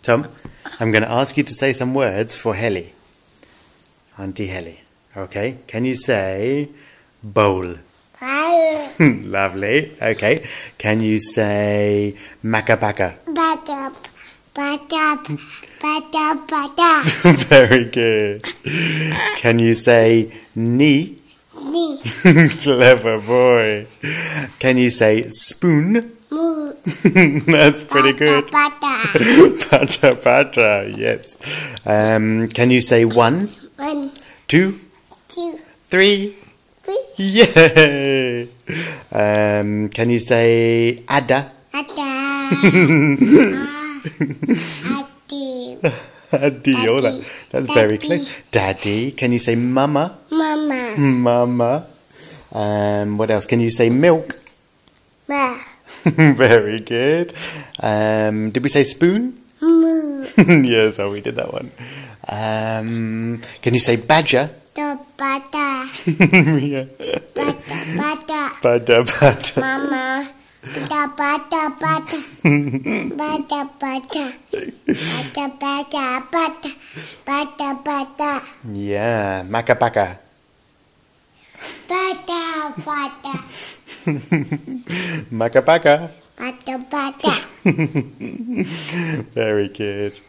Tom, I'm going to ask you to say some words for Helly. Auntie Helly. Okay. Can you say bowl? Lovely. Okay. Can you say Macca-Pacca? Very good. Can you say knee? Clever boy. Can you say spoon? That's pretty good. Pata. Yes. Can you say one? 2, 3. Yay! Can you say Ada? Addy. Oh, that's very close. Daddy. Can you say Mama? Mama. What else? Can you say milk? Very good. Did we say spoon? Yes, we did that one. Can you say badger? Yeah. Bada. Mama. Yeah, Macca-Pacca. Macca-Pacca. Very good.